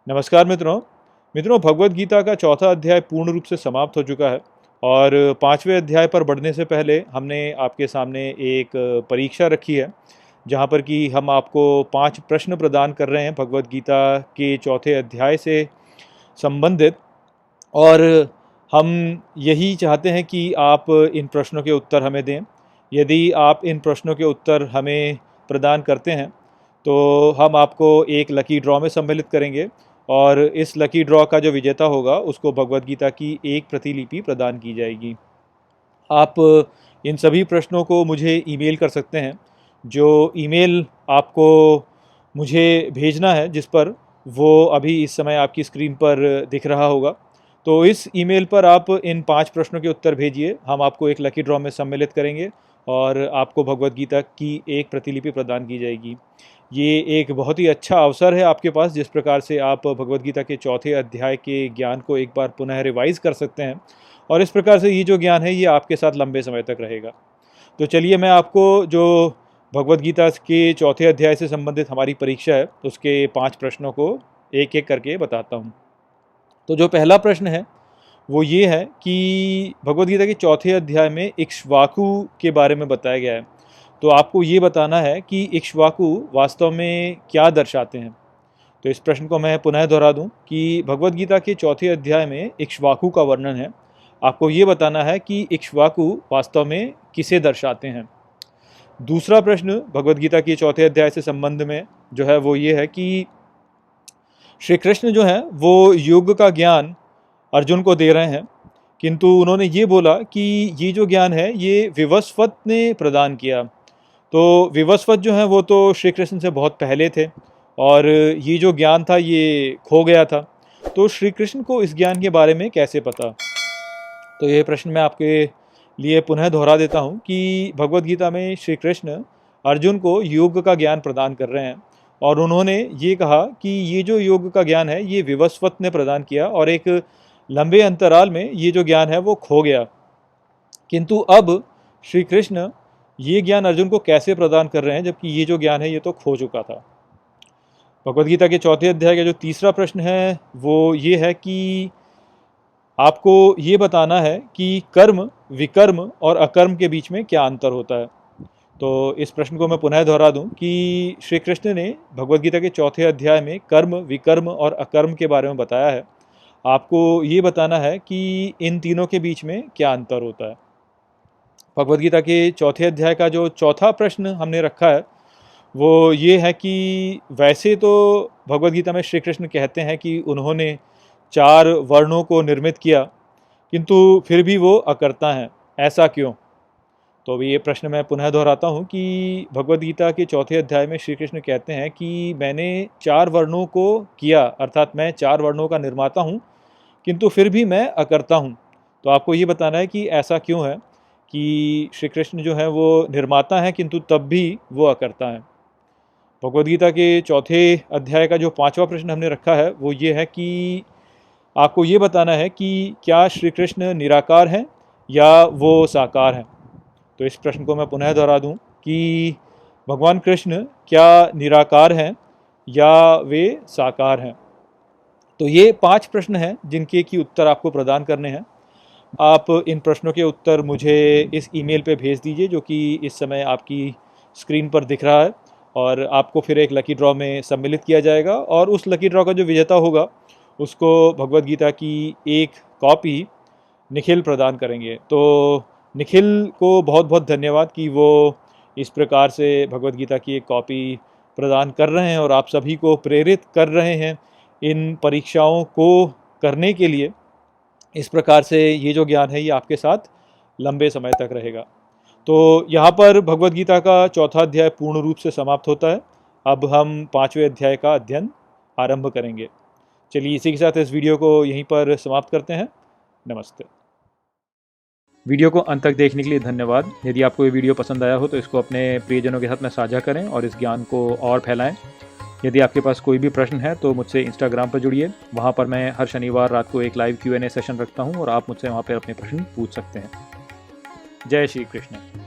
नमस्कार मित्रों। भगवद गीता का चौथा अध्याय पूर्ण रूप से समाप्त हो चुका है और पांचवें अध्याय पर बढ़ने से पहले हमने आपके सामने एक परीक्षा रखी है, जहां पर कि हम आपको 5 प्रश्न प्रदान कर रहे हैं भगवद गीता के चौथे अध्याय से संबंधित। और हम यही चाहते हैं कि आप इन प्रश्नों के उत्तर हमें दें। यदि आप इन प्रश्नों के उत्तर हमें प्रदान करते हैं तो हम आपको एक लकी ड्रॉ में सम्मिलित करेंगे और इस लकी ड्रॉ का जो विजेता होगा उसको भगवद गीता की एक प्रतिलिपि प्रदान की जाएगी। आप इन सभी प्रश्नों को मुझे ईमेल कर सकते हैं। जो ईमेल आपको मुझे भेजना है, जिस पर वो अभी इस समय आपकी स्क्रीन पर दिख रहा होगा, तो इस ईमेल पर आप इन 5 प्रश्नों के उत्तर भेजिए। हम आपको एक लकी ड्रॉ में सम्मिलित करेंगे और आपको भगवद गीता की एक प्रतिलिपि प्रदान की जाएगी। ये एक बहुत ही अच्छा अवसर है आपके पास, जिस प्रकार से आप भगवद गीता के चौथे अध्याय के ज्ञान को एक बार पुनः रिवाइज कर सकते हैं और इस प्रकार से ये जो ज्ञान है ये आपके साथ लंबे समय तक रहेगा। तो चलिए, मैं आपको जो भगवद गीता के चौथे अध्याय से संबंधित हमारी परीक्षा है उसके 5 प्रश्नों को एक एक करके बताता हूँ। तो जो पहला प्रश्न है वो ये है कि भगवद गीता के चौथे अध्याय में इक्ष्वाकु के बारे में बताया गया है। तो आपको ये बताना है कि इक्ष्वाकु वास्तव में क्या दर्शाते हैं। तो इस प्रश्न को मैं पुनः दोहरा दूं कि भगवद गीता के चौथे अध्याय में इक्ष्वाकु का वर्णन है। आपको ये बताना है कि इक्ष्वाकु वास्तव में किसे दर्शाते हैं। दूसरा प्रश्न भगवद गीता के चौथे अध्याय से संबंध में जो है वो ये है कि श्री कृष्ण जो है वो योग का ज्ञान अर्जुन को दे रहे हैं, किंतु उन्होंने ये बोला कि ये जो ज्ञान है ये विवस्वत ने प्रदान किया। तो विवस्वत जो है वो तो श्री कृष्ण से बहुत पहले थे और ये जो ज्ञान था ये खो गया था। तो श्री कृष्ण को इस ज्ञान के बारे में कैसे पता। तो ये प्रश्न मैं आपके लिए पुनः दोहरा देता हूँ कि भगवद गीता में श्री कृष्ण अर्जुन को योग का ज्ञान प्रदान कर रहे हैं और उन्होंने ये कहा कि ये जो योग का ज्ञान है ये विवस्वत ने प्रदान किया और एक लंबे अंतराल में ये जो ज्ञान है वो खो गया। किंतु अब श्री कृष्ण ये ज्ञान अर्जुन को कैसे प्रदान कर रहे हैं, जबकि ये जो ज्ञान है ये तो खो चुका था। भगवद गीता के चौथे अध्याय का जो तीसरा प्रश्न है वो ये है कि आपको ये बताना है कि कर्म, विकर्म और अकर्म के बीच में क्या अंतर होता है। तो इस प्रश्न को मैं पुनः दोहरा दूं कि श्री कृष्ण ने भगवद गीता के चौथे अध्याय में कर्म, विकर्म और अकर्म के बारे में बताया है। आपको ये बताना है कि इन तीनों के बीच में क्या अंतर होता है। भगवद गीता के चौथे अध्याय का जो चौथा प्रश्न हमने रखा है वो ये है कि वैसे तो भगवद गीता में श्री कृष्ण कहते हैं कि उन्होंने 4 वर्णों को निर्मित किया, किंतु फिर भी वो अकर्ता हैं, ऐसा क्यों। तो अभी ये प्रश्न मैं पुनः दोहराता हूँ कि भगवद गीता के चौथे अध्याय में श्री कृष्ण कहते हैं कि मैंने 4 वर्णों को किया, अर्थात मैं 4 वर्णों का निर्माता हूँ, किंतु फिर भी मैं अकर्ता हूँ। तो आपको ये बताना है कि ऐसा क्यों है कि श्री कृष्ण जो है वो निर्माता हैं किंतु तब भी वो अकर्ता हैं। भगवद गीता के चौथे अध्याय का जो 5वां प्रश्न हमने रखा है वो ये है कि आपको ये बताना है कि क्या श्री कृष्ण निराकार हैं या वो साकार हैं। तो इस प्रश्न को मैं पुनः दोहरा दूं कि भगवान कृष्ण क्या निराकार हैं या वे साकार हैं। तो ये 5 प्रश्न हैं जिनके की उत्तर आपको प्रदान करने हैं। आप इन प्रश्नों के उत्तर मुझे इस ईमेल पे भेज दीजिए जो कि इस समय आपकी स्क्रीन पर दिख रहा है और आपको फिर एक लकी ड्रॉ में सम्मिलित किया जाएगा और उस लकी ड्रॉ का जो विजेता होगा उसको भगवद गीता की एक कॉपी निखिल प्रदान करेंगे। तो निखिल को बहुत बहुत धन्यवाद कि वो इस प्रकार से भगवद गीता की एक कॉपी प्रदान कर रहे हैं और आप सभी को प्रेरित कर रहे हैं इन परीक्षाओं को करने के लिए। इस प्रकार से ये जो ज्ञान है ये आपके साथ लंबे समय तक रहेगा। तो यहाँ पर भगवद गीता का चौथा अध्याय पूर्ण रूप से समाप्त होता है। अब हम 5वें अध्याय का अध्ययन आरंभ करेंगे। चलिए, इसी के साथ इस वीडियो को यहीं पर समाप्त करते हैं। नमस्ते। वीडियो को अंत तक देखने के लिए धन्यवाद। यदि आपको ये वीडियो पसंद आया हो तो इसको अपने प्रियजनों के साथ में साझा करें और इस ज्ञान को और फैलाएं। यदि आपके पास कोई भी प्रश्न है तो मुझसे इंस्टाग्राम पर जुड़िए। वहाँ पर मैं हर शनिवार रात को एक लाइव Q&A सेशन रखता हूँ और आप मुझसे वहाँ पर अपने प्रश्न पूछ सकते हैं। जय श्री कृष्ण।